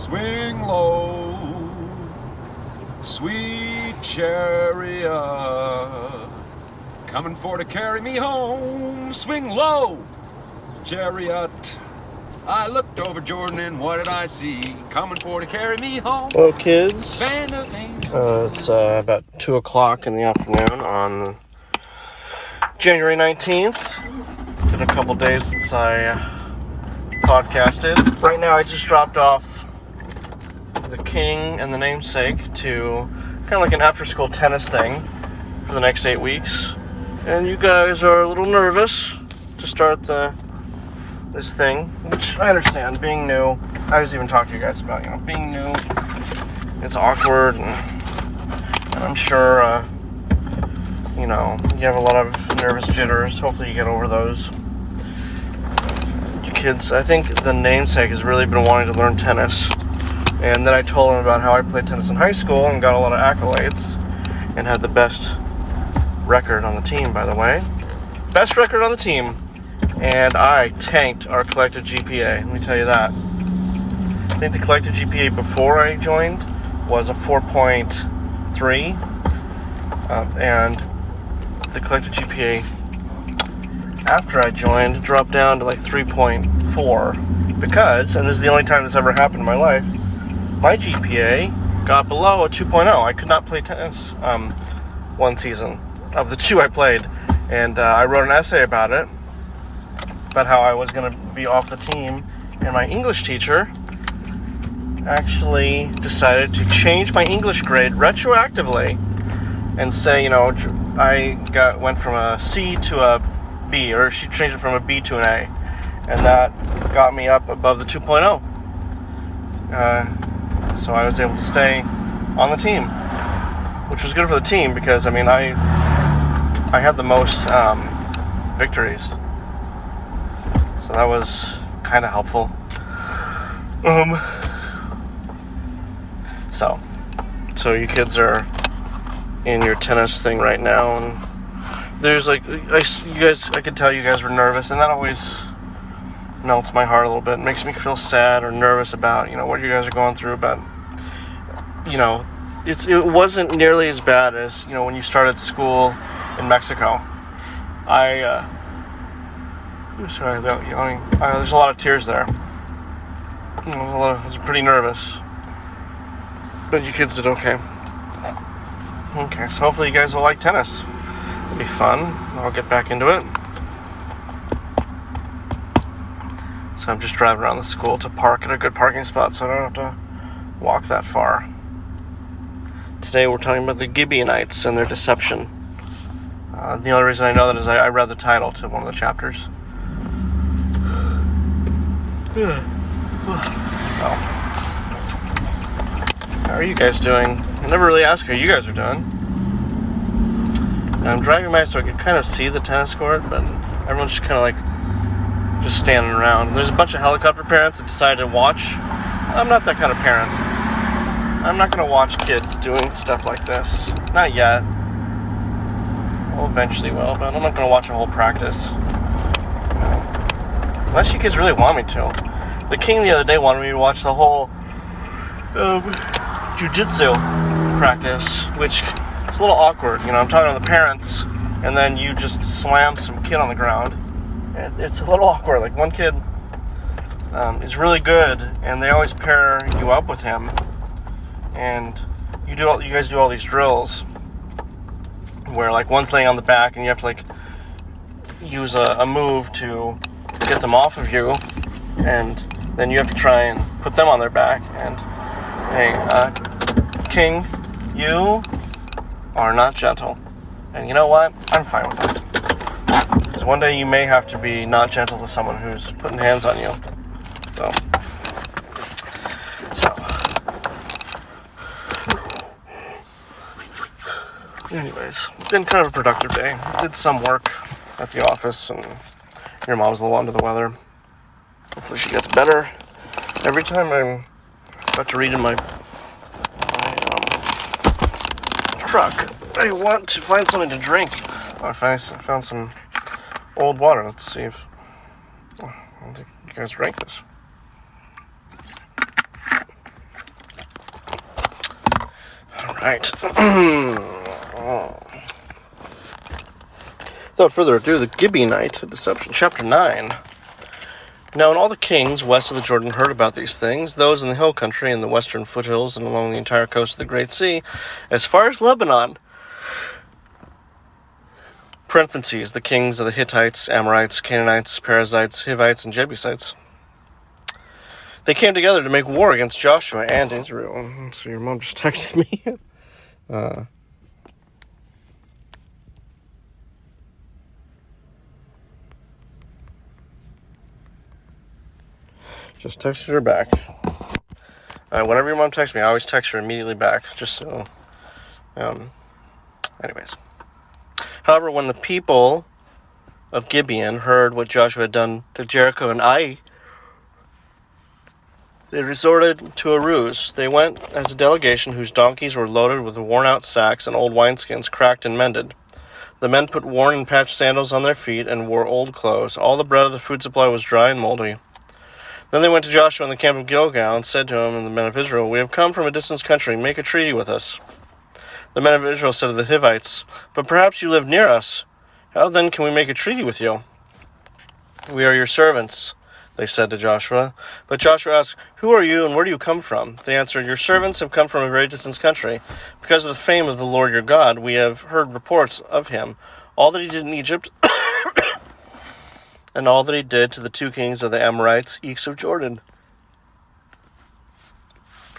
Swing low, sweet chariot, coming for to carry me home. Swing low, chariot. I looked over Jordan and what did I see? Coming for to carry me home. Hello, kids. Band of angels. It's about 2 o'clock in the afternoon on January 19th. It's been a couple days since I podcasted. Right now, I just dropped off the king and the namesake to kind of like an after-school tennis thing for the next 8 weeks. And you guys are a little nervous to start this thing, which I understand, being new. I was even talking to you guys about, being new. It's awkward, and I'm sure, you have a lot of nervous jitters. Hopefully you get over those. You kids, I think the namesake has really been wanting to learn tennis. And then I told him about how I played tennis in high school and got a lot of accolades and had the best record on the team, by the way. Best record on the team. And I tanked our collective GPA, let me tell you that. I think the collective GPA before I joined was a 4.3, and the collective GPA after I joined dropped down to like 3.4 because, and this is the only time this ever happened in my life, my GPA got below a 2.0. I could not play tennis one season of the two I played, and I wrote an essay about it, about how I was going to be off the team, and my English teacher actually decided to change my English grade retroactively and say, I went from a C to a B, or she changed it from a B to an A, and that got me up above the 2.0. So I was able to stay on the team, which was good for the team because, I had the most victories. So that was kind of helpful. So you kids are in your tennis thing right now, and there's I could tell you guys were nervous, and that always melts my heart a little bit. It makes me feel sad or nervous about, what you guys are going through, but, it wasn't nearly as bad as, when you started school in Mexico. Sorry, without yawning. There's a lot of tears there. I was pretty nervous. But you kids did okay. Okay, so hopefully you guys will like tennis. It'll be fun. I'll get back into it. So I'm just driving around the school to park at a good parking spot so I don't have to walk that far. Today we're talking about the Gibeonites and their deception. The only reason I know that is I read the title to one of the chapters. Oh. How are you guys doing? I never really ask how you guys are doing. I'm driving by so I can kind of see the tennis court, but everyone's just kind of just standing around. There's a bunch of helicopter parents that decided to watch. I'm not that kind of parent. I'm not going to watch kids doing stuff like this. Not yet. Well, eventually will, but I'm not going to watch a whole practice. Unless you kids really want me to. The king the other day wanted me to watch the whole jiu-jitsu practice, which it's a little awkward. I'm talking to the parents, and then you just slam some kid on the ground. It's a little awkward. Like, one kid is really good, and they always pair you up with him, and you guys do all these drills where, like, one's laying on the back, and you have to, like, use a move to get them off of you, and then you have to try and put them on their back. And hey, King, you are not gentle, and you know what? I'm fine with that, because one day you may have to be not gentle to someone who's putting hands on you. So anyways, it's been kind of a productive day. Did some work at the office, and your mom's a little under the weather. Hopefully she gets better. Every time I'm about to read in my truck, I want to find something to drink. I found some old water. Let's see if I don't think you guys drank this. Right. Without further ado, the Gibeonite deception, chapter 9. Now when all the kings west of the Jordan heard about these things, those in the hill country and the western foothills and along the entire coast of the Great Sea, as far as Lebanon, parentheses, the kings of the Hittites, Amorites, Canaanites, Perizzites, Hivites, and Jebusites, they came together to make war against Joshua and Israel. So your mom just texted me. Just texted her back. Whenever your mom texts me, I always text her immediately back, just so... anyways. However, when the people of Gibeon heard what Joshua had done to Jericho and Ai, they resorted to a ruse. They went as a delegation whose donkeys were loaded with worn-out sacks and old wineskins, cracked and mended. The men put worn and patched sandals on their feet and wore old clothes. All the bread of the food supply was dry and moldy. Then they went to Joshua in the camp of Gilgal and said to him and the men of Israel, "We have come from a distant country. Make a treaty with us." The men of Israel said to the Hivites, "But perhaps you live near us. How then can we make a treaty with you?" "We are your servants," they said to Joshua. But Joshua asked, "Who are you and where do you come from?" They answered, "Your servants have come from a very distant country. Because of the fame of the Lord your God, we have heard reports of him, all that he did in Egypt, and all that he did to the two kings of the Amorites east of Jordan,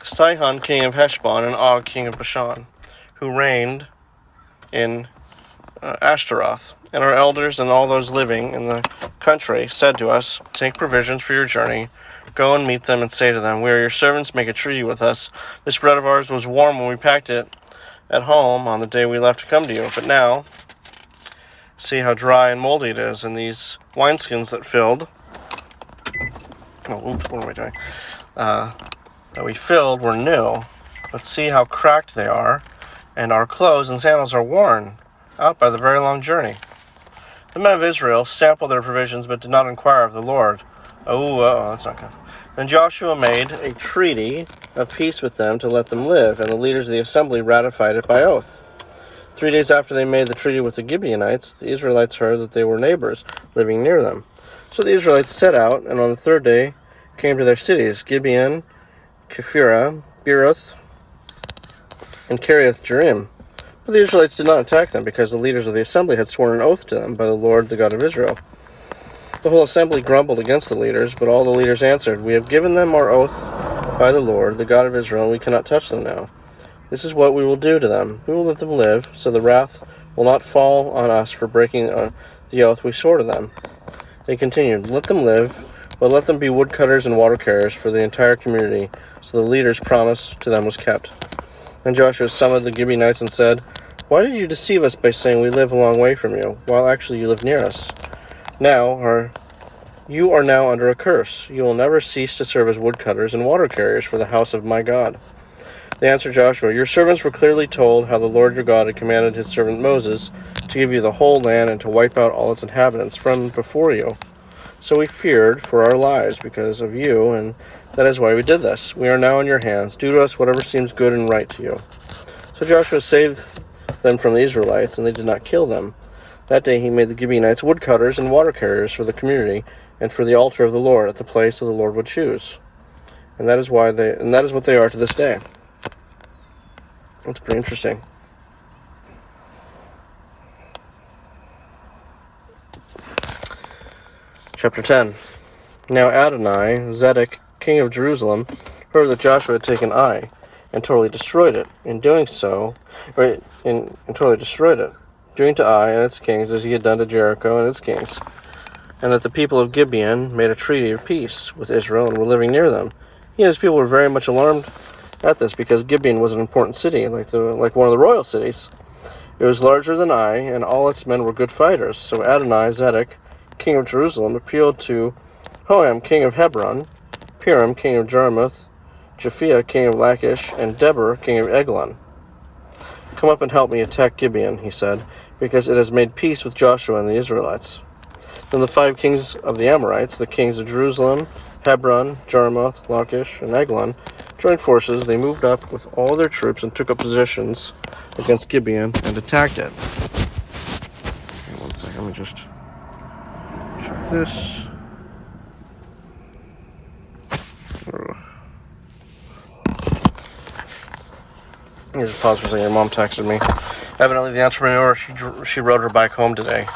Sihon king of Heshbon and Og king of Bashan, who reigned in Ashtaroth. And our elders and all those living in the country said to us, 'Take provisions for your journey. Go and meet them and say to them, "We are your servants, make a treaty with us. This bread of ours was warm when we packed it at home on the day we left to come to you. But now, see how dry and moldy it is, and these wineskins that filled..." What am I doing? That we filled were new, but see how cracked they are, and our clothes and sandals are worn out by the very long journey. The men of Israel sampled their provisions, but did not inquire of the Lord. That's not good. Then Joshua made a treaty of peace with them to let them live, and the leaders of the assembly ratified it by oath. 3 days after they made the treaty with the Gibeonites, the Israelites heard that they were neighbors living near them. So the Israelites set out, and on the third day came to their cities, Gibeon, Kephirah, Beeroth, and Kiriath-Jearim. But the Israelites did not attack them, because the leaders of the assembly had sworn an oath to them by the Lord, the God of Israel. The whole assembly grumbled against the leaders, but all the leaders answered, "We have given them our oath by the Lord, the God of Israel, and we cannot touch them now. This is what we will do to them. We will let them live, so the wrath will not fall on us for breaking the oath we swore to them." They continued, "Let them live, but let them be woodcutters and water carriers for the entire community." So the leader's promise to them was kept. Then Joshua summoned the Gibeonites and said, "Why did you deceive us by saying we live a long way from you, while actually you live near us? You are now under a curse. You will never cease to serve as woodcutters and water carriers for the house of my God." They answered Joshua, "Your servants were clearly told how the Lord your God had commanded his servant Moses to give you the whole land and to wipe out all its inhabitants from before you. So we feared for our lives because of you, and that is why we did this. We are now in your hands. Do to us whatever seems good and right to you." So Joshua saved them from the Israelites, and they did not kill them. That day he made the Gibeonites woodcutters and water carriers for the community and for the altar of the Lord at the place that the Lord would choose. And that is what they are to this day. That's pretty interesting. Chapter 10. Now Adonai-Zedek, king of Jerusalem, heard that Joshua had taken Ai and totally destroyed it. Doing to Ai and its kings as he had done to Jericho and its kings, and that the people of Gibeon made a treaty of peace with Israel and were living near them. He and his people were very much alarmed at this, because Gibeon was an important city, like one of the royal cities. It was larger than Ai, and all its men were good fighters. So Adonai-Zedek, king of Jerusalem, appealed to Hoam, king of Hebron, Piram, king of Jarmuth, Japhia, king of Lachish, and Deber, king of Eglon. "Come up and help me attack Gibeon," he said, "because it has made peace with Joshua and the Israelites." Then the 5 kings of the Amorites, the kings of Jerusalem, Hebron, Jarmuth, Lachish, and Eglon, joined forces. They moved up with all their troops and took up positions against Gibeon and attacked it. Okay, one second, let me just check this. Let me just pause for a second. Your mom texted me. Evidently, the entrepreneur, she rode her bike home today,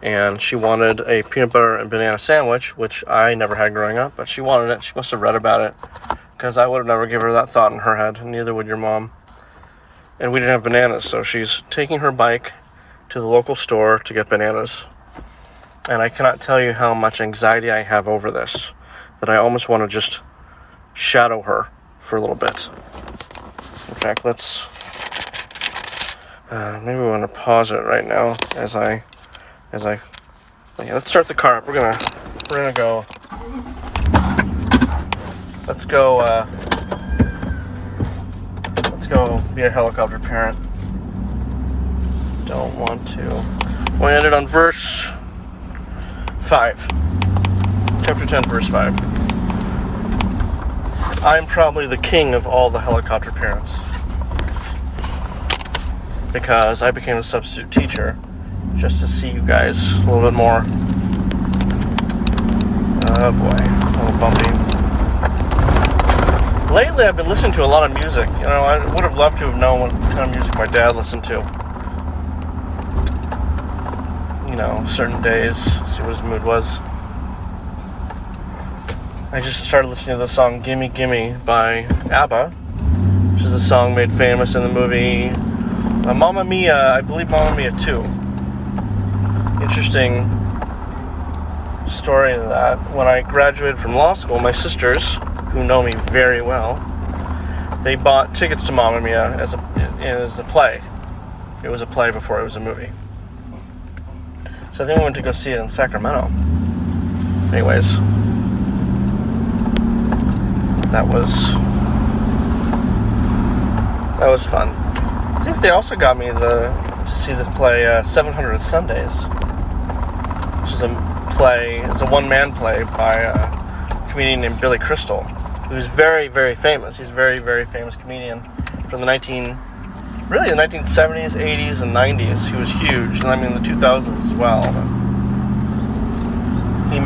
and she wanted a peanut butter and banana sandwich, which I never had growing up, but she wanted it. She must have read about it, because I would have never given her that thought in her head, and neither would your mom. And we didn't have bananas, so she's taking her bike to the local store to get bananas. And I cannot tell you how much anxiety I have over this, that I almost want to just shadow her for a little bit. In fact, let's maybe we want to pause it right now as I yeah, let's start the car up. We're gonna go. Let's go be a helicopter parent. Don't want to. We ended on verse 5. Chapter 10, verse 5. I'm probably the king of all the helicopter parents, because I became a substitute teacher just to see you guys a little bit more. Oh boy, a little bumpy. Lately I've been listening to a lot of music. You know, I would have loved to have known what kind of music my dad listened to. You know, certain days, see what his mood was. I just started listening to the song Gimme Gimme by ABBA, which is a song made famous in the movie Mamma Mia, I believe Mamma Mia 2. Interesting story to that. When I graduated from law school, my sisters, who know me very well, they bought tickets to Mamma Mia as a play. It was a play before it was a movie. So then we went to go see it in Sacramento. Anyways, that was fun. I think they also got me to see the play 700 Sundays, which is a play. It's a one-man play by a comedian named Billy Crystal, who's very, very famous. He's a very, very famous comedian from the 1970s, 80s, and 90s. He was huge, and I mean the 2000s as well. But he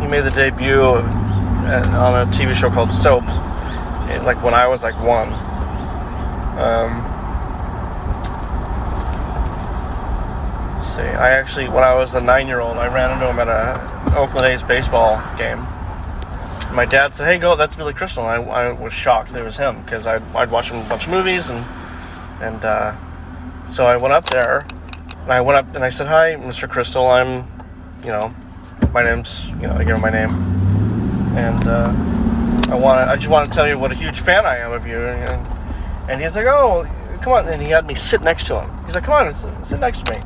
made the debut on a TV show called Soap, like when I was like 1. Let's see. When I was a 9-year-old, I ran into him at a Oakland A's baseball game. My dad said, "Hey, go, that's Billy Crystal." And I was shocked that it was him, because I'd watched him in a bunch of movies, and so I went up there, and I said, "Hi, Mr. Crystal. I'm, my name's, I gave him my name, and I just want to tell you what a huge fan I am of you." And he's like, "Oh, come on!" And he had me sit next to him. He's like, "Come on, sit next to me."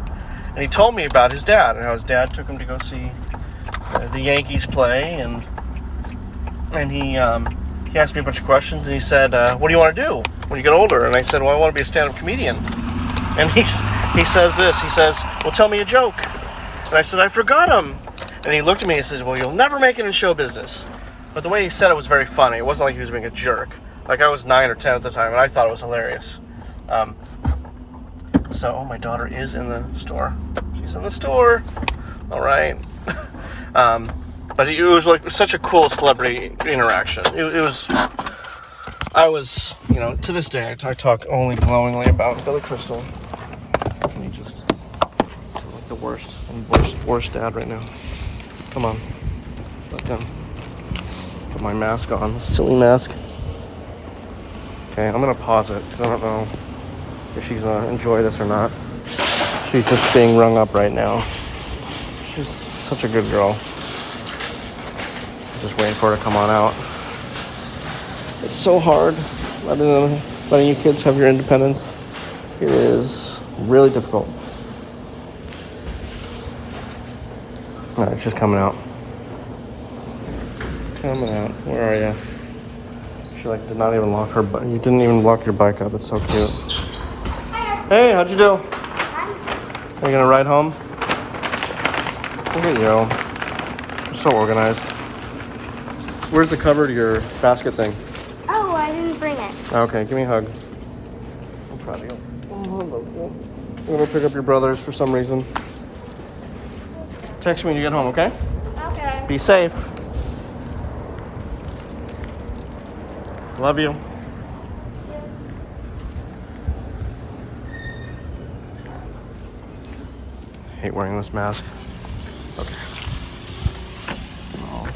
And he told me about his dad and how his dad took him to go see the Yankees play, and he asked me a bunch of questions, and he said, "What do you want to do when you get older?" And I said, "Well, I want to be a stand-up comedian." And he says this. He says, "Well, tell me a joke." And I said, "I forgot him." And he looked at me and says, "Well, you'll never make it in show business." But the way he said it was very funny. It wasn't like he was being a jerk. Like, I was 9 or 10 at the time, and I thought it was hilarious. So, my daughter is in the store. She's in the store. All right. But it was like such a cool celebrity interaction. I was, to this day, I talk only glowingly about Billy Crystal. Let me just, I'm like the worst dad right now. Come on. Let them put my mask on. Silly mask. Okay, I'm going to pause it, because I don't know if she's going to enjoy this or not. She's just being rung up right now. She's such a good girl. Just waiting for her to come on out. It's so hard letting you kids have your independence. It is really difficult. Alright, she's coming out. Coming out. Where are you? She did not even lock her bike. You didn't even lock your bike up. It's so cute. Hey, how'd you do? Are you gonna ride home? Look at you. You're so organized. Where's the cover to your basket thing? Oh, I didn't bring it. Okay, give me a hug. I'm proud of you. Oh, I love you. I'm gonna pick up your brothers for some reason. Text me when you get home, okay? Okay. Be safe. Love you. Hate wearing this mask. Okay. Oh,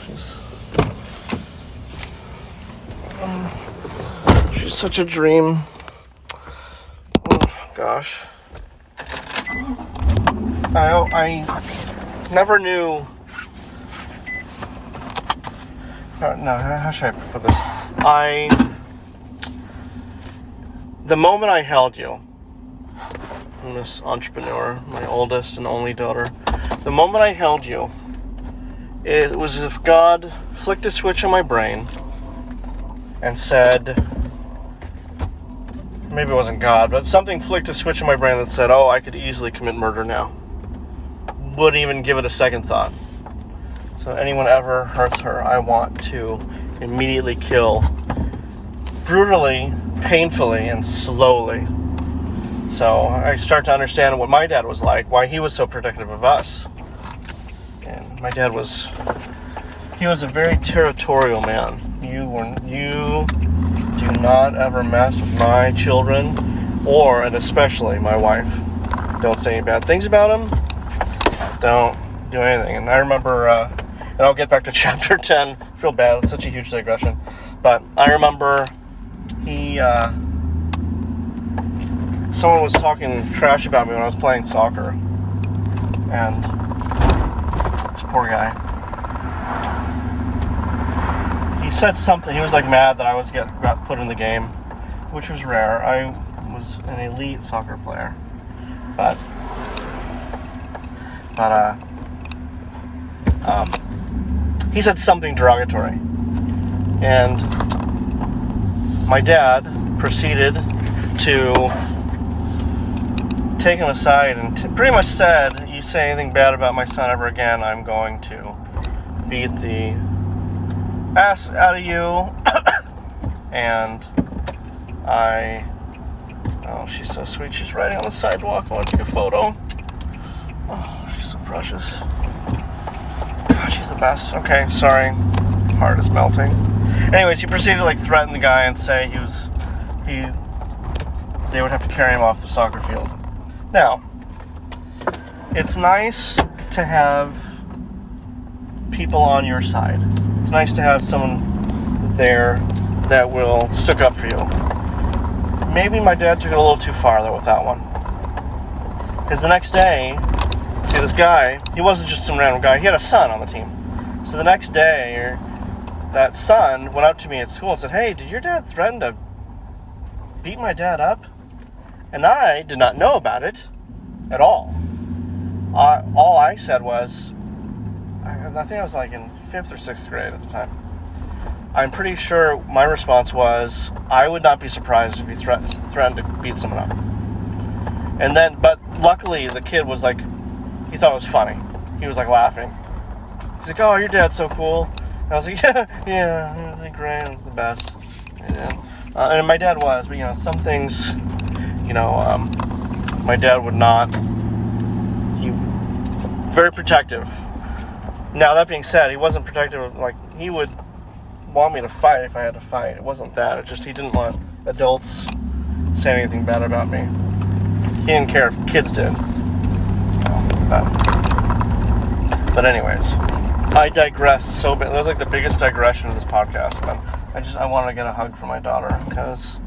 she's such a dream. Oh, gosh. I never knew. No, how should I put this? The moment I held you, I'm this entrepreneur, my oldest and only daughter, the moment I held you, it was as if God flicked a switch in my brain and said, maybe it wasn't God, but something flicked a switch in my brain that said, oh, I could easily commit murder now. Wouldn't even give it a second thought. So anyone ever hurts her, I want to immediately kill, brutally, painfully, and slowly. So I start to understand what my dad was like, why he was so protective of us. And my dad was a very territorial man. You do not ever mess with my children, and especially my wife. Don't say any bad things about him. Don't do anything. And I remember, and I'll get back to chapter 10. I feel bad, it's such a huge digression. But I remember someone was talking trash about me when I was playing soccer. And this poor guy, he said something. He was like mad that I got put in the game, which was rare. I was an elite soccer player, but he said something derogatory, and my dad proceeded to take him aside and pretty much said, you say anything bad about my son ever again, I'm going to beat the ass out of you. And oh, she's so sweet. She's riding on the sidewalk. I want to take a photo. Oh, she's so precious. God, she's the best. Okay, sorry. Heart is melting. Anyways, he proceeded to threaten the guy and say they would have to carry him off the soccer field. Now, it's nice to have people on your side. It's nice to have someone there that will stick up for you. Maybe my dad took it a little too far, though, with that one. Because the next day, see, this guy, he wasn't just some random guy. He had a son on the team. So the next day, that son went up to me at school and said, hey, did your dad threaten to beat my dad up? And I did not know about it at all. All I said was, I think I was in 5th or 6th grade at the time. I'm pretty sure my response was, I would not be surprised if he threatened to beat someone up. And then, but luckily the kid was he thought it was funny. He was laughing. He's like, oh, your dad's so cool. And I was like, yeah, he was great, it was the best. And my dad was, but some things, my dad would not, very protective. Now, that being said, he wasn't protective, he would want me to fight if I had to fight. It wasn't that, it just, he didn't want adults saying anything bad about me. He didn't care if kids did. But anyways, I digress so bad. That was the biggest digression of this podcast, but I wanted to get a hug from my daughter, because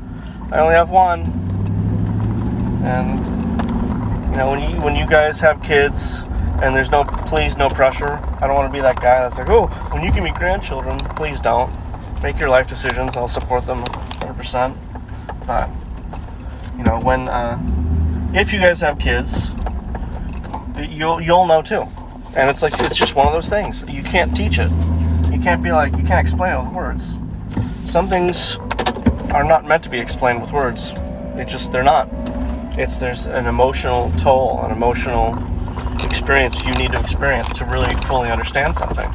I only have one. And, when you guys have kids, and there's no pressure, I don't want to be that guy that's oh, when you give me grandchildren, please don't. Make your life decisions, I'll support them 100%. But, if you guys have kids, you'll know too. And it's it's just one of those things. You can't teach it. You can't be you can't explain it with words. Some things are not meant to be explained with words. They're not. There's an emotional toll, an emotional experience you need to experience to really fully understand something,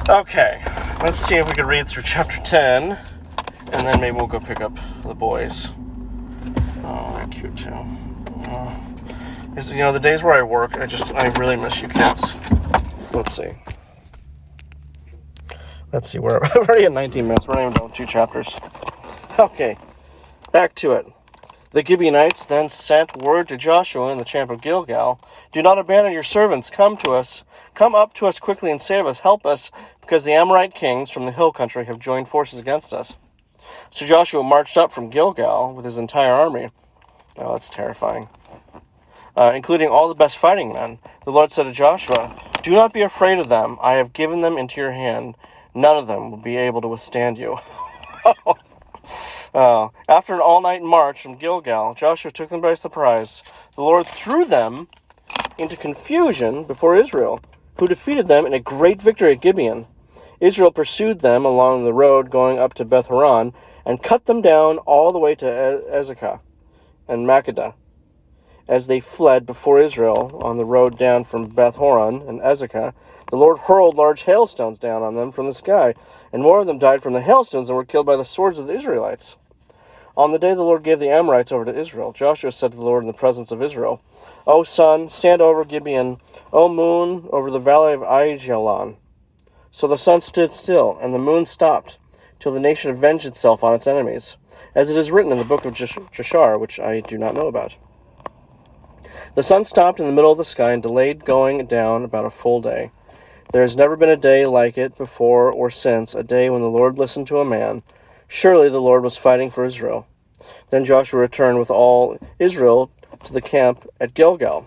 Okay, let's see if we can read through chapter 10, and then maybe we'll go pick up the boys. Oh, they're cute too. The days where I work, I really miss you kids. Let's see, we're already at 19 minutes. We're not even done with 2 chapters. Okay, back to it. The Gibeonites then sent word to Joshua in the camp of Gilgal, "Do not abandon your servants. Come up to us quickly and save us. Help us, because the Amorite kings from the hill country have joined forces against us." So Joshua marched up from Gilgal with his entire army. Oh, that's terrifying. Including all the best fighting men. The Lord said to Joshua, "Do not be afraid of them. I have given them into your hand. None of them will be able to withstand you." After an all-night march from Gilgal, Joshua took them by surprise. The Lord threw them into confusion before Israel, who defeated them in a great victory at Gibeon. Israel pursued them along the road going up to Beth Horon and cut them down all the way to Ezekah and Makkedah. As they fled before Israel on the road down from Beth Horon and Ezekah, the Lord hurled large hailstones down on them from the sky, and more of them died from the hailstones and were killed by the swords of the Israelites. On the day the Lord gave the Amorites over to Israel, Joshua said to the Lord in the presence of Israel, "O sun, stand over Gibeon. O moon, over the valley of Aijalon." So the sun stood still, and the moon stopped, till the nation avenged itself on its enemies, as it is written in the book of Jashar, which I do not know about. The sun stopped in the middle of the sky and delayed going down about a full day. There has never been a day like it before or since, a day when the Lord listened to a man. Surely the Lord was fighting for Israel. Then Joshua returned with all Israel to the camp at Gilgal.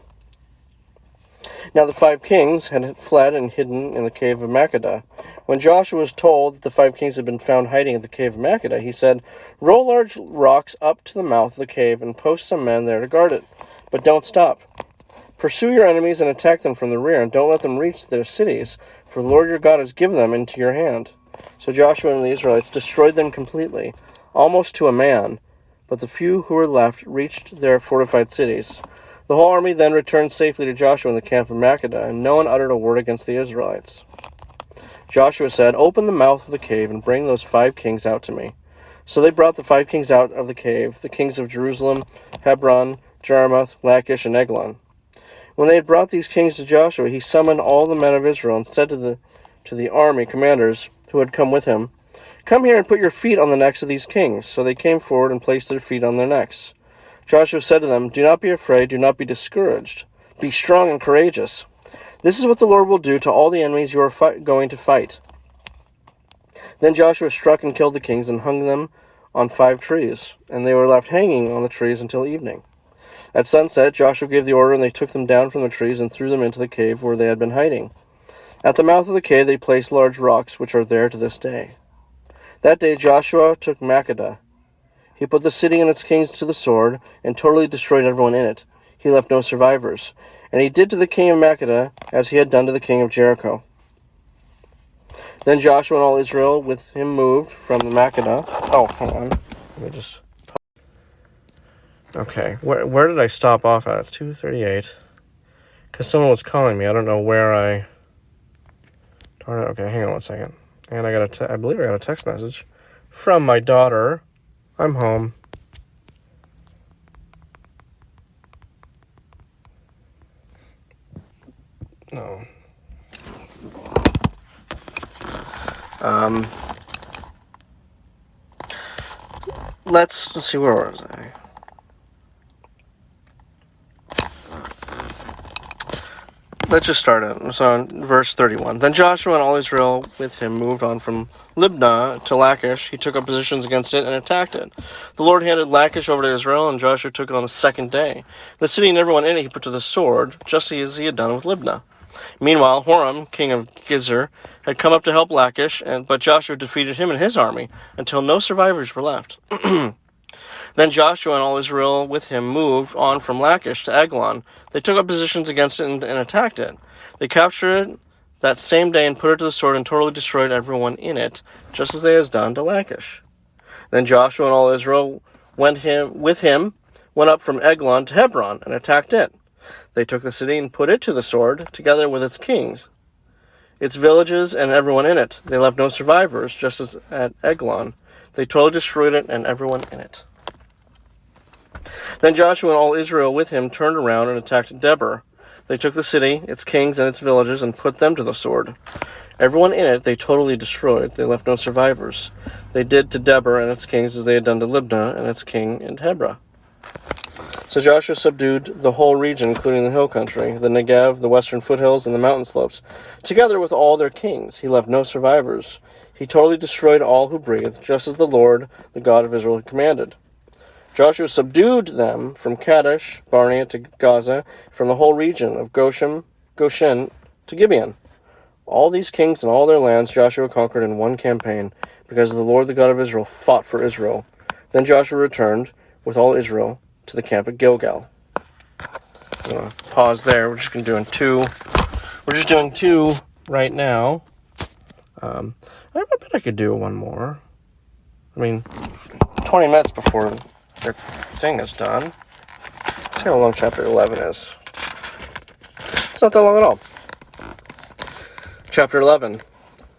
Now the 5 kings had fled and hidden in the cave of Makkedah. When Joshua was told that the 5 kings had been found hiding at the cave of Makkedah, he said, "Roll large rocks up to the mouth of the cave and post some men there to guard it. But don't stop. Pursue your enemies and attack them from the rear, and don't let them reach their cities, for the Lord your God has given them into your hand." So Joshua and the Israelites destroyed them completely, almost to a man, but the few who were left reached their fortified cities. The whole army then returned safely to Joshua in the camp of Makkedah, and no one uttered a word against the Israelites. Joshua said, "Open the mouth of the cave and bring those 5 kings out to me." So they brought the 5 kings out of the cave, the kings of Jerusalem, Hebron, Jarmuth, Lachish, and Eglon. When they had brought these kings to Joshua, he summoned all the men of Israel and said to the army commanders who had come with him, "Come here and put your feet on the necks of these kings." So they came forward and placed their feet on their necks. Joshua said to them, "Do not be afraid, do not be discouraged. Be strong and courageous. This is what the Lord will do to all the enemies you are going to fight." Then Joshua struck and killed the kings and hung them on 5 trees, and they were left hanging on the trees until evening. At sunset, Joshua gave the order, and they took them down from the trees and threw them into the cave where they had been hiding. At the mouth of the cave they placed large rocks, which are there to this day. That day Joshua took Makkedah. He put the city and its kings to the sword, and totally destroyed everyone in it. He left no survivors. And he did to the king of Makkedah as he had done to the king of Jericho. Then Joshua and all Israel with him moved from the Makkedah. Oh, hold on. Let me just... Okay, where did I stop off at? It's 2:38. Because someone was calling me. I don't know where I... Darn it. Okay, hang on one second. And I believe I got a text message from my daughter. I'm home. No. Let's see, where was I? Let's just start it. So in verse 31. Then Joshua and all Israel with him moved on from Libnah to Lachish. He took up positions against it and attacked it. The Lord handed Lachish over to Israel, and Joshua took it on the 2nd day. The city and everyone in it he put to the sword, just as he had done with Libnah. Meanwhile, Horam, king of Gezer, had come up to help Lachish, but Joshua defeated him and his army, until no survivors were left. Then Joshua and all Israel with him moved on from Lachish to Eglon. They took up positions against it and attacked it. They captured it that same day and put it to the sword and totally destroyed everyone in it, just as they had done to Lachish. Then Joshua and all Israel went up from Eglon to Hebron and attacked it. They took the city and put it to the sword, together with its kings. its villages, and everyone in it. They left no survivors, just as at Eglon. They totally destroyed it and everyone in it. Then Joshua and all Israel with him turned around and attacked Debir. They took the city, its kings, and its villages, and put them to the sword. Everyone in it they totally destroyed. They left no survivors. They did to Debir and its kings as they had done to Libnah and its king in Hebron. So Joshua subdued the whole region, including the hill country, the Negev, the western foothills, and the mountain slopes, together with all their kings. He left no survivors. He totally destroyed all who breathed, just as the Lord, the God of Israel, had commanded. Joshua subdued them from Kadesh, Barnea to Gaza, from the whole region of Goshen to Gibeon. All these kings and all their lands Joshua conquered in one campaign, because the Lord, the God of Israel, fought for Israel. Then Joshua returned with all Israel to the camp at Gilgal. I'm going to pause there. We're just going to do two. We're just doing two right now. I bet I could do one more. 20 minutes before their thing is done. Let's see how long chapter 11 is. It's not that long at all. Chapter 11.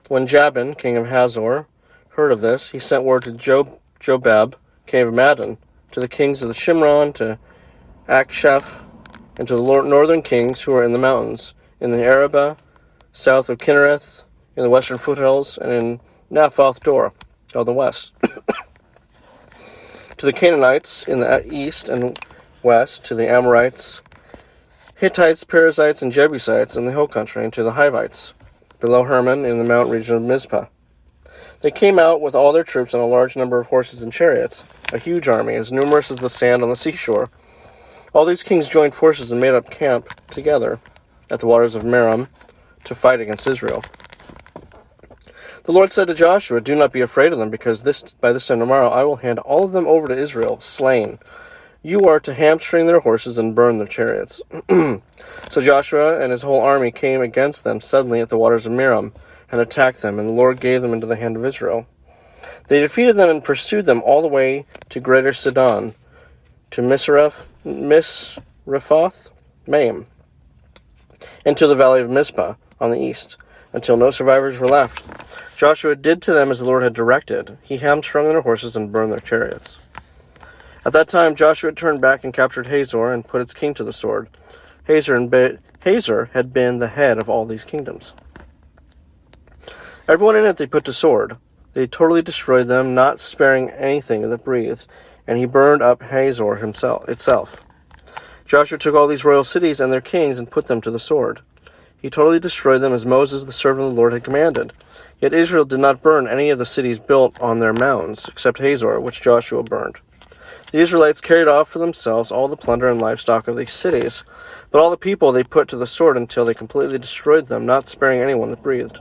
When Jabin, king of Hazor, heard of this, he sent word to Jobab, king of Madon, to the kings of the Shimron, to Akshaph, and to the northern kings who are in the mountains, in the Arabah, south of Kinnereth, in the western foothills, and in Naphoth Dor, on the west. To the Canaanites in the east and west, to the Amorites, Hittites, Perizzites, and Jebusites in the hill country, and to the Hivites, below Hermon in the mountain region of Mizpah. They came out with all their troops and a large number of horses and chariots, a huge army, as numerous as the sand on the seashore. All these kings joined forces and made up camp together at the waters of Merom to fight against Israel. The Lord said to Joshua, "Do not be afraid of them, because by this time tomorrow I will hand all of them over to Israel, slain. You are to hamstring their horses and burn their chariots." So Joshua and his whole army came against them suddenly at the waters of Merom, and attacked them, and the Lord gave them into the hand of Israel. They defeated them and pursued them all the way to Greater Sidon, to Misrephoth Maim, and to the valley of Mizpah on the east, until no survivors were left. Joshua did to them as the Lord had directed. He hamstrung their horses and burned their chariots. At that time Joshua turned back and captured Hazor and put its king to the sword. Hazor had been the head of all these kingdoms. Everyone in it they put to sword. They totally destroyed them, not sparing anything that breathed, and he burned up Hazor itself. Joshua took all these royal cities and their kings and put them to the sword. He totally destroyed them as Moses, the servant of the Lord, had commanded. Yet Israel did not burn any of the cities built on their mountains, except Hazor, which Joshua burned. The Israelites carried off for themselves all the plunder and livestock of these cities, but all the people they put to the sword until they completely destroyed them, not sparing anyone that breathed.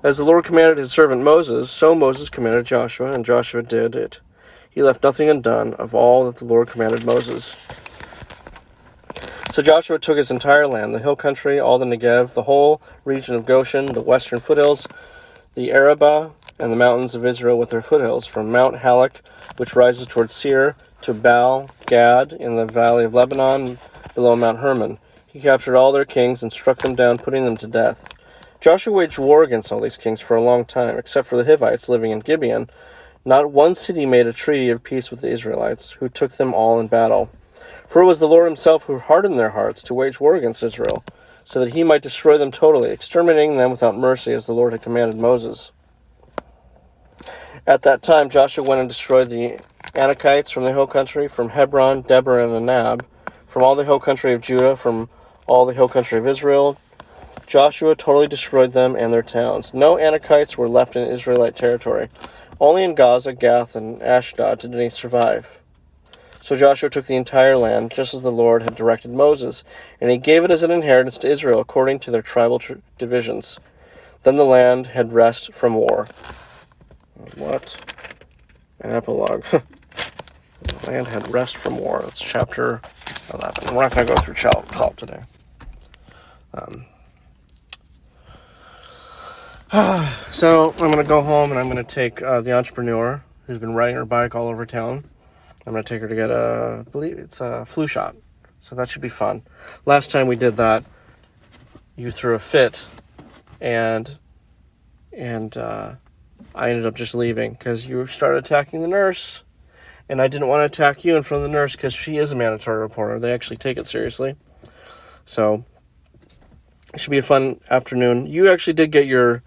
As the Lord commanded his servant Moses, so Moses commanded Joshua, and Joshua did it. He left nothing undone of all that the Lord commanded Moses. So Joshua took his entire land, the hill country, all the Negev, the whole region of Goshen, the western foothills, the Arabah, and the mountains of Israel with their foothills, from Mount Halak, which rises towards Seir, to Baal Gad in the valley of Lebanon, below Mount Hermon. He captured all their kings and struck them down, putting them to death. Joshua waged war against all these kings for a long time, except for the Hivites living in Gibeon. Not one city made a treaty of peace with the Israelites, who took them all in battle. For it was the Lord himself who hardened their hearts to wage war against Israel, so that he might destroy them totally, exterminating them without mercy, as the Lord had commanded Moses. At that time Joshua went and destroyed the Anakites from the hill country, from Hebron, Debir, and Anab, from all the hill country of Judah, from all the hill country of Israel. Joshua totally destroyed them and their towns. No Anakites were left in Israelite territory. Only in Gaza, Gath, and Ashdod did any survive. So Joshua took the entire land, just as the Lord had directed Moses, and he gave it as an inheritance to Israel according to their tribal divisions. Then the land had rest from war. What? An epilogue. The land had rest from war. That's chapter 11. We're not going to go through 12 today. So I'm going to go home and I'm going to take the entrepreneur who's been riding her bike all over town. I'm going to take her to get I believe it's a flu shot. So that should be fun. Last time we did that, you threw a fit and I ended up just leaving because you started attacking the nurse, and I didn't want to attack you in front of the nurse because she is a mandatory reporter. They actually take it seriously. So it should be a fun afternoon. You actually did get your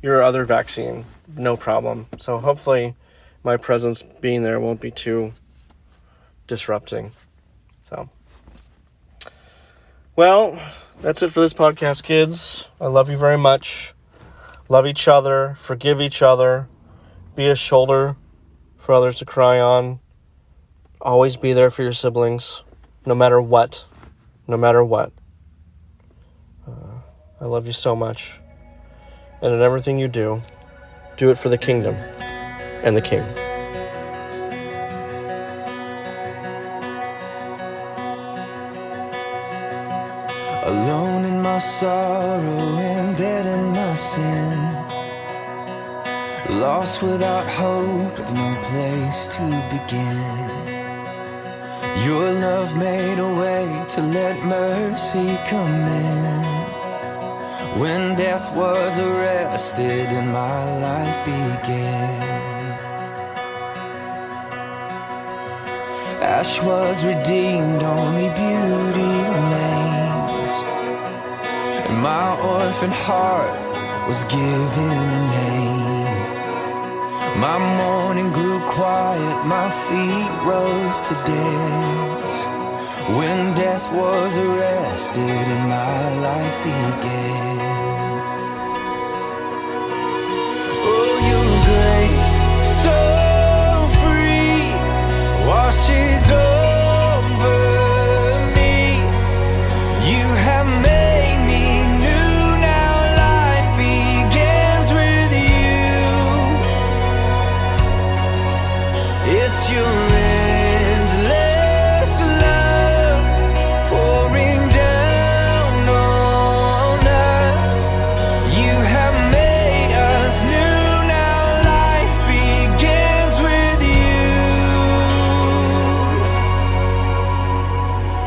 other vaccine, no problem. So hopefully my presence being there won't be too disrupting. So, well, that's it for this podcast, kids. I love you very much. Love each other. Forgive each other. Be a shoulder for others to cry on. Always be there for your siblings, no matter what. No matter what. I love you so much. And in everything you do it for the kingdom and the king. Alone in my sorrow and dead in my sin, lost without hope, with no place to begin. Your love made a way to let mercy come in. When death was arrested and my life began, ash was redeemed, only beauty remains, and my orphan heart was given a name. My mourning grew quiet, my feet rose to dance, when death was arrested and my life began. Oh, your grace, so free, washes over me. You have made me new, now life begins with you. It's your endless love pouring down on us. You have made us new, now life begins with you.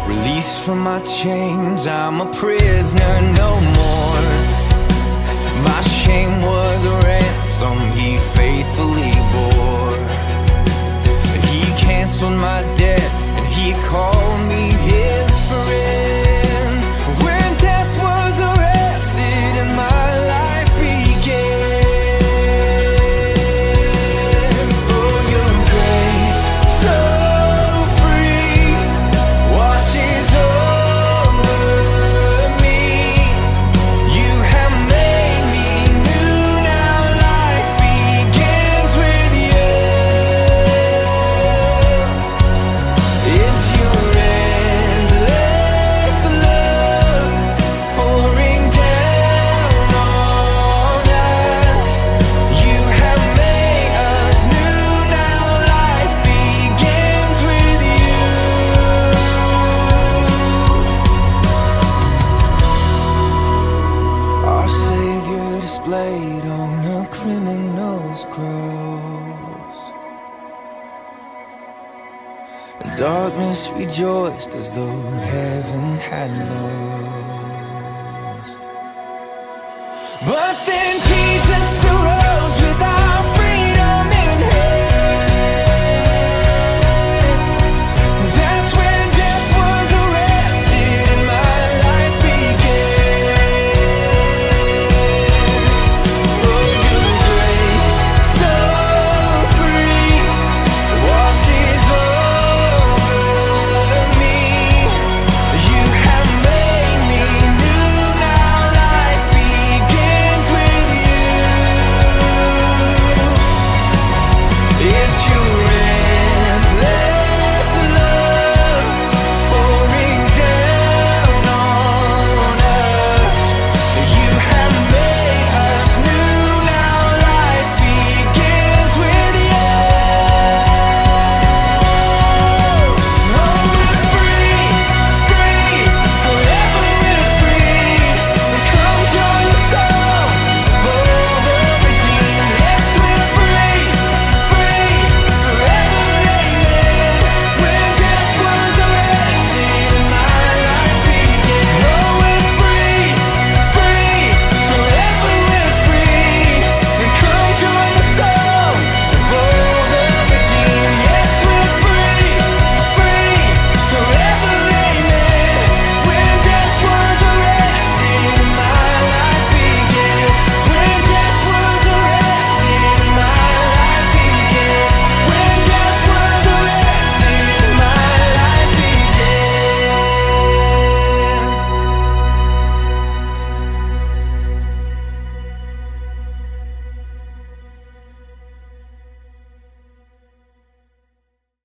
Released from my chains, I'm a prisoner no more. My shame was a ransom he faithfully bore. He canceled my debt and he called me his friend. When death was arrested and my life began. Oh, your grace, so free, washes over me. You have made me new, now life begins with you. It's your endless love pouring down on us. You have made us new, now life begins with you. Our Savior displayed on a criminal's cross. And darkness rejoiced as though heaven had lost. But then Jesus arrived.